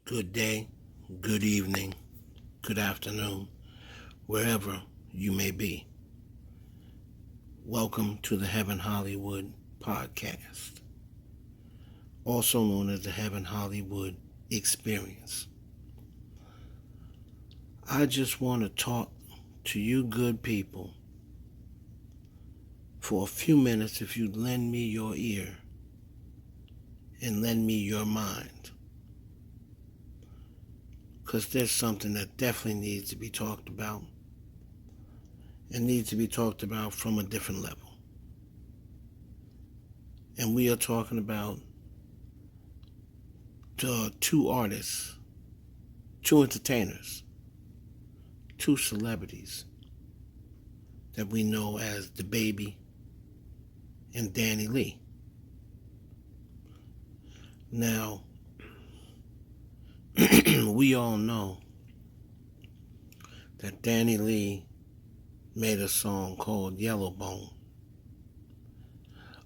Good day, good evening, good afternoon, wherever you may be. Welcome to the Heaven Hollywood podcast, also known as the Heaven Hollywood Experience. I just want to talk to you good people for a few minutes if you'd lend me your ear and lend me your mind. Because there's something that definitely needs to be talked about and needs to be talked about from a different level. And we are talking about two artists, two entertainers, two celebrities that we know as DaBaby and Danny Lee. Now, we all know that Danny Lee made a song called Yellowbone,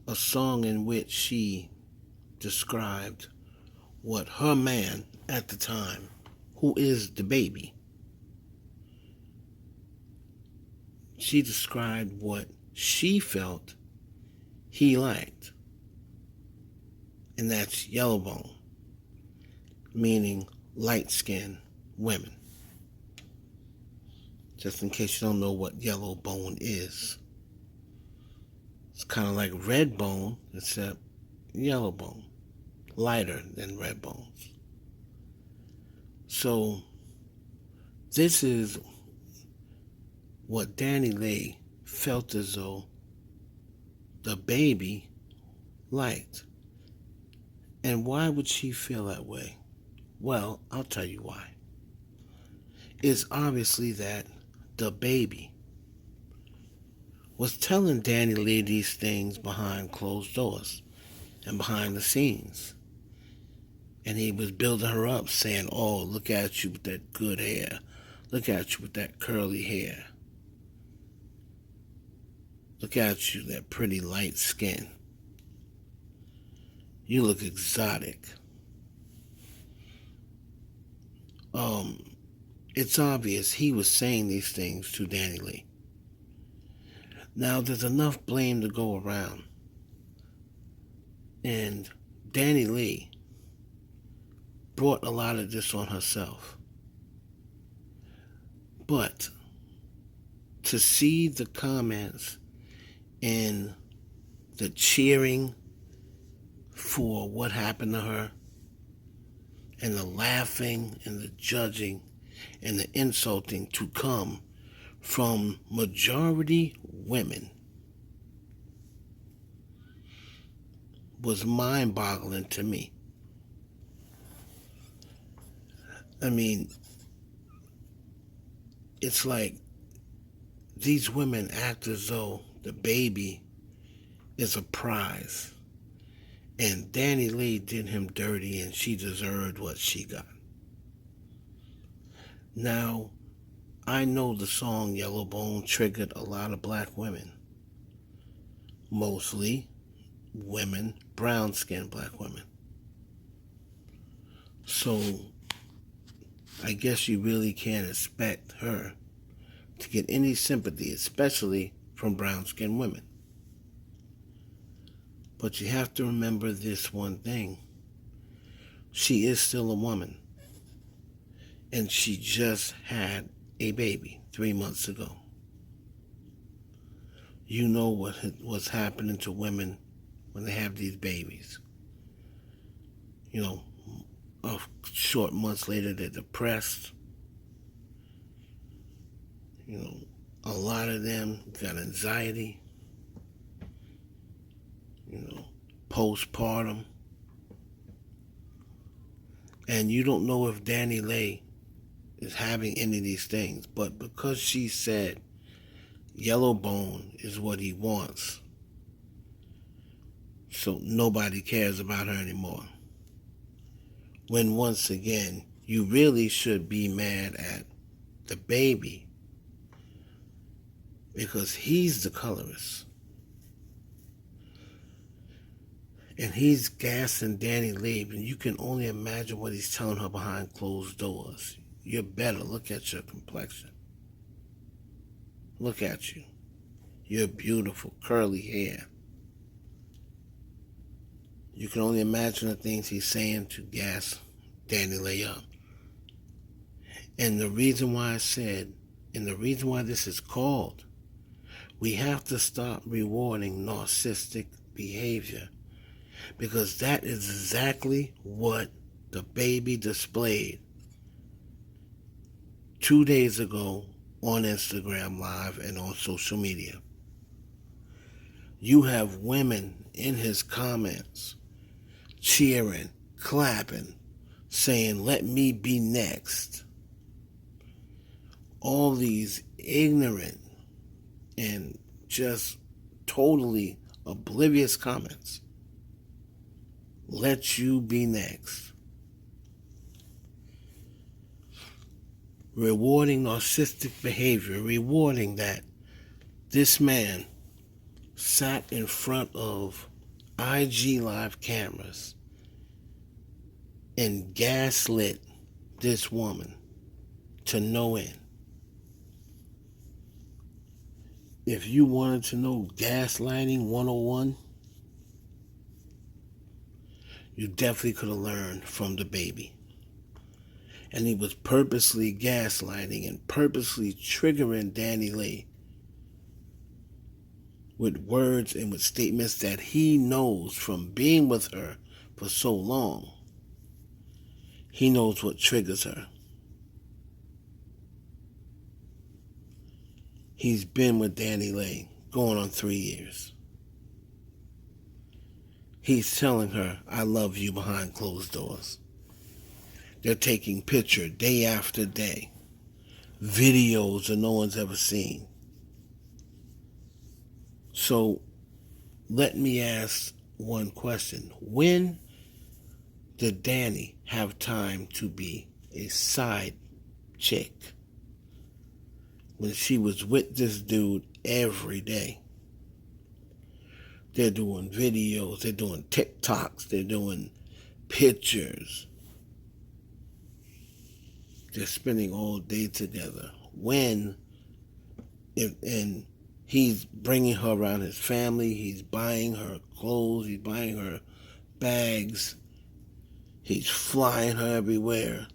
a song in which she described what her man at the time, who is DaBaby, she described what she felt he liked, and that's yellowbone, meaning light-skinned women. Just in case you don't know what yellowbone is. It's kind of like red bone, except yellowbone, lighter than red bones. So, this is what Danny Lee felt as though DaBaby liked. And why would she feel that way? Well, I'll tell you why. It's obviously that DaBaby was telling Danny Lee these things behind closed doors and behind the scenes. And he was building her up, saying, "Oh, look at you with that good hair. Look at you with that curly hair. Look at you, that pretty light skin. You look exotic." It's obvious he was saying these things to Danny Lee. Now, there's enough blame to go around. And Danny Lee brought a lot of this on herself. But to see the comments and the cheering for what happened to her, and the laughing and the judging and the insulting to come from majority women was mind-boggling to me. I mean, it's like these women act as though DaBaby is a prize, and Danny Lee did him dirty and she deserved what she got. Now, I know the song Yellowbone triggered a lot of black women. Mostly women, brown-skinned black women. So, I guess you really can't expect her to get any sympathy, especially from brown-skinned women. But you have to remember this one thing. She is still a woman. And she just had a baby 3 months ago. You know what's happening to women when they have these babies. You know, a short months later they're depressed. You know, a lot of them got anxiety. You know, postpartum. And you don't know if Danny Lee is having any of these things, but because she said yellowbone is what he wants, so nobody cares about her anymore. When once again, you really should be mad at DaBaby because he's the colorist. And he's gassing Danny Lee, and you can only imagine what he's telling her behind closed doors. You're better. Look at your complexion. Look at you. You're beautiful, curly hair. You can only imagine the things he's saying to gas Danny Lee up. And the reason why I said, and the reason why this is called, we have to stop rewarding narcissistic behavior, because that is exactly what the baby displayed 2 days ago on Instagram Live and on social media. You have women in his comments cheering, clapping, saying, "Let me be next." All these ignorant and just totally oblivious comments. Let you be next. Rewarding narcissistic behavior, rewarding that this man sat in front of IG Live cameras and gaslit this woman to no end. If you wanted to know gaslighting 101, you definitely could have learned from the baby. And he was purposely gaslighting and purposely triggering Danny Lee with words and with statements that he knows from being with her for so long. He knows what triggers her. He's been with Danny Lee going on 3 years. He's telling her, "I love you," behind closed doors. They're taking picture day after day, videos that no one's ever seen. So let me ask one question. When did Danny have time to be a side chick when she was with this dude every day? They're doing videos, they're doing TikToks, they're doing pictures. They're spending all day together. And he's bringing her around his family, he's buying her clothes, he's buying her bags, he's flying her everywhere.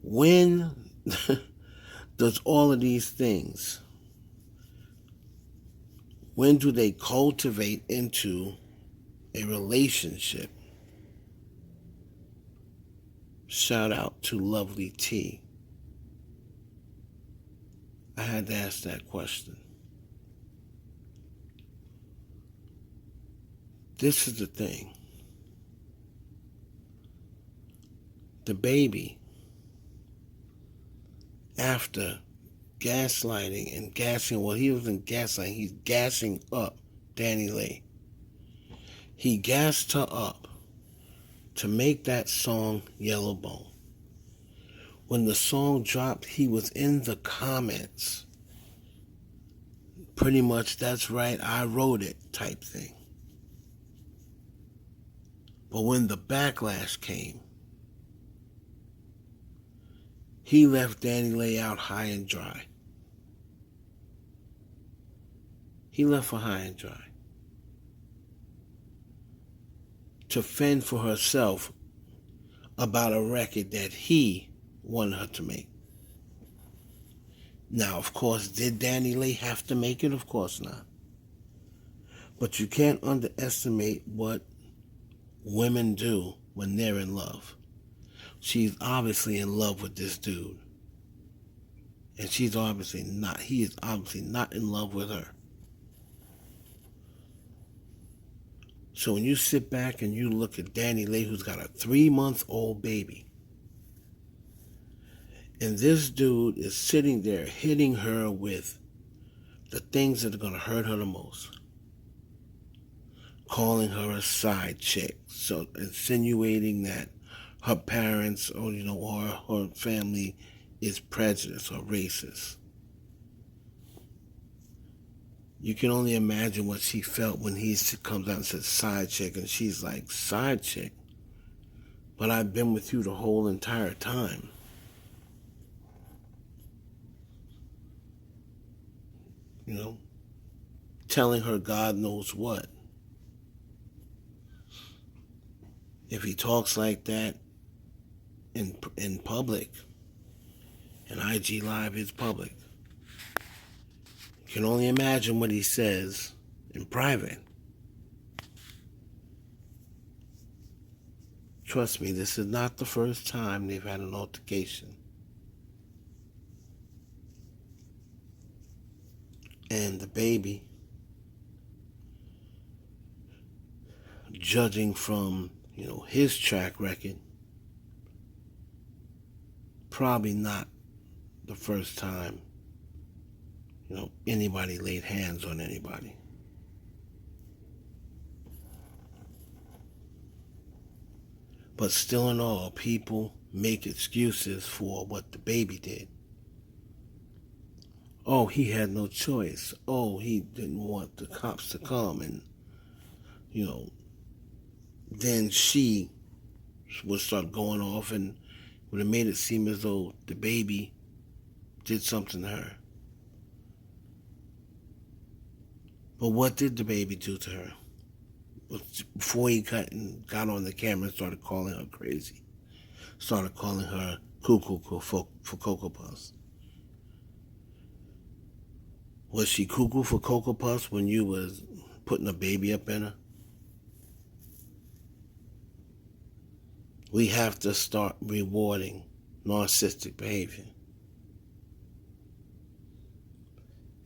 When does all of these things, when do they cultivate into a relationship? Shout out to Lovely T. I had to ask that question. This is the thing. The baby, after gaslighting and gassing, well, he wasn't gaslighting, he's gassing up Danny Lee. He gassed her up to make that song Yellow Bone. When the song dropped, he was in the comments. Pretty much, "That's right, I wrote it" type thing. But when the backlash came, he left Danny Lee out high and dry. He left her high and dry to fend for herself about a record that he wanted her to make. Now, of course, did Danny Lee have to make it? Of course not. But you can't underestimate what women do when they're in love. She's obviously in love with this dude. And he is obviously not in love with her. So when you sit back and you look at Danny Lee, who's got a 3-month-old baby, and this dude is sitting there hitting her with the things that are going to hurt her the most, calling her a side chick, so insinuating that her parents or her family is prejudiced or racist. You can only imagine what she felt when he comes out and says side chick, and she's like, side chick? But I've been with you the whole entire time. You know, telling her God knows what. If he talks like that in public, and IG Live is public, you can only imagine what he says in private. Trust me, this is not the first time they've had an altercation. And the baby, judging from, his track record, probably not the first time, anybody laid hands on anybody. But still in all, people make excuses for what the baby did. Oh, he had no choice. Oh, he didn't want the cops to come. And, then she would start going off and would have made it seem as though the baby did something to her. But what did the baby do to her? Before he got on the camera and started calling her crazy, started calling her cuckoo for Cocoa Puffs. Was she cuckoo for Cocoa Puffs when you was putting a baby up in her? We have to start rewarding narcissistic behavior.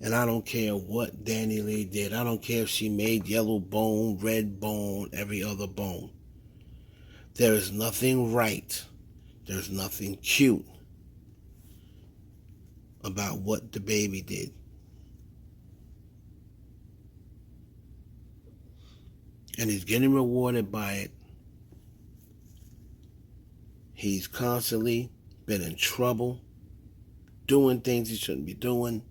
And I don't care what Danny Lee did. I don't care if she made yellow bone, red bone, every other bone. There is nothing right. There's nothing cute about what the baby did. And he's getting rewarded by it. He's constantly been in trouble, doing things he shouldn't be doing.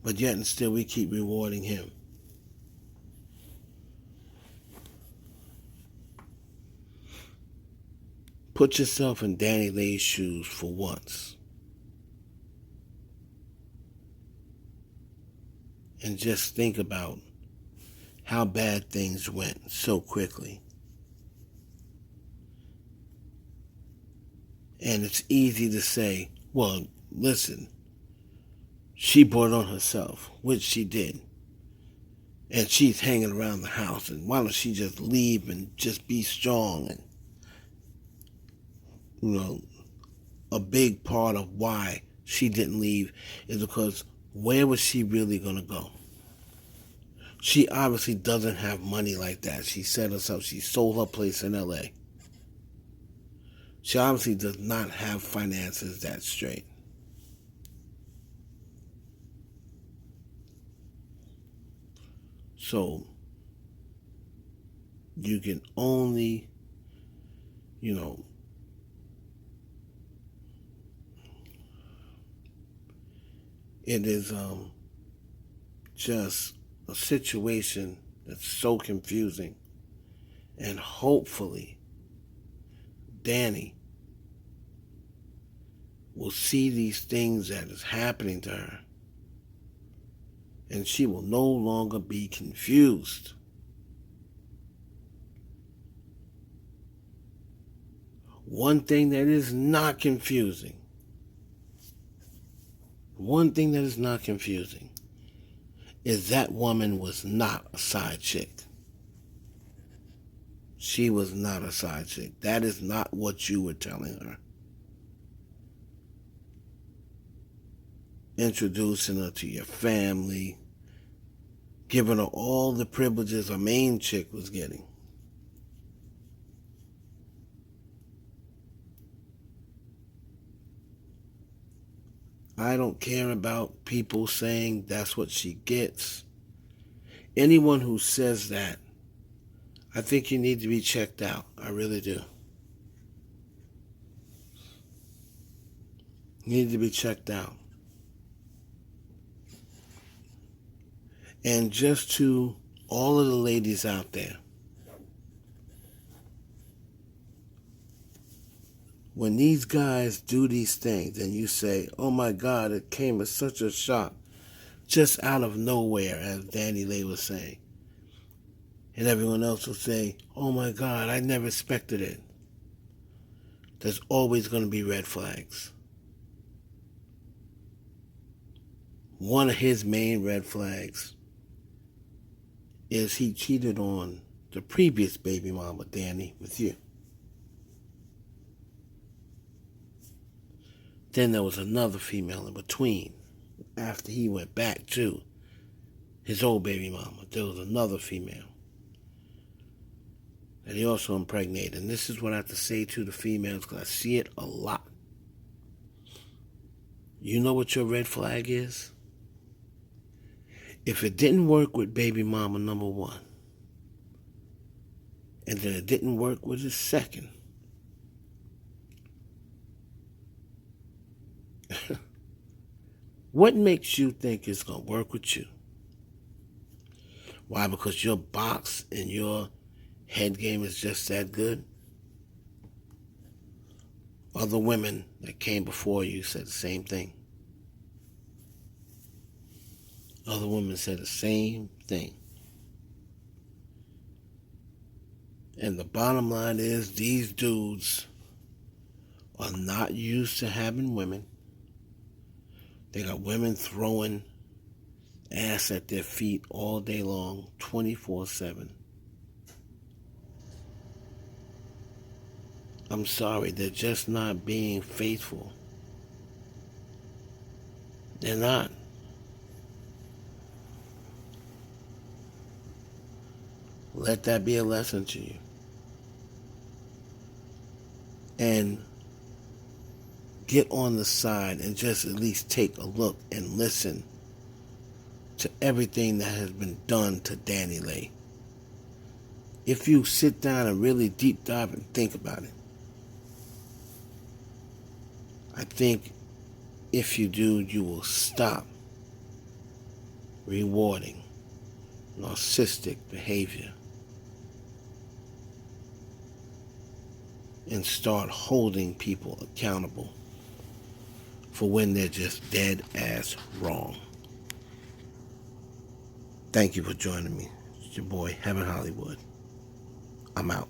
But yet and still we keep rewarding him. Put yourself in Danny Lee's shoes for once. And just think about how bad things went so quickly. And it's easy to say, well, listen, she brought it on herself, which she did. And she's hanging around the house, and why don't she just leave and just be strong? And, a big part of why she didn't leave is because where was she really going to go? She obviously doesn't have money like that. She said herself, she sold her place in L.A. She obviously does not have finances that straight. So, you can only, it is just a situation that's so confusing. And hopefully, Danny will see these things that is happening to her, and she will no longer be confused. One thing that is not confusing is that woman was not a side chick. She was not a side chick. That is not what you were telling her. Introducing her to your family, giving her all the privileges a main chick was getting. I don't care about people saying that's what she gets. Anyone who says that, I think you need to be checked out. I really do. You need to be checked out. And just to all of the ladies out there, when these guys do these things and you say, oh my God, it came as such a shock, just out of nowhere, as Danny Lay was saying, and everyone else will say, oh my God, I never expected it. There's always going to be red flags. One of his main red flags is he cheated on the previous baby mama, Danny, with you. Then there was another female in between. After he went back to his old baby mama, there was another female that he also impregnated. And this is what I have to say to the females, because I see it a lot. You know what your red flag is? If it didn't work with baby mama number one, and then it didn't work with his second, what makes you think it's going to work with you? Why? Because your box and your head game is just that good? Other women that came before you said the same thing. Other women said the same thing. And the bottom line is, these dudes are not used to having women. They got women throwing ass at their feet all day long, 24/7. I'm sorry, they're just not being faithful. They're not. Let that be a lesson to you. And get on the side and just at least take a look and listen to everything that has been done to Danny Lay. If you sit down and really deep dive and think about it, I think if you do, you will stop rewarding narcissistic behavior and start holding people accountable for when they're just dead ass wrong. Thank you for joining me. It's your boy, Heaven Hollywood. I'm out.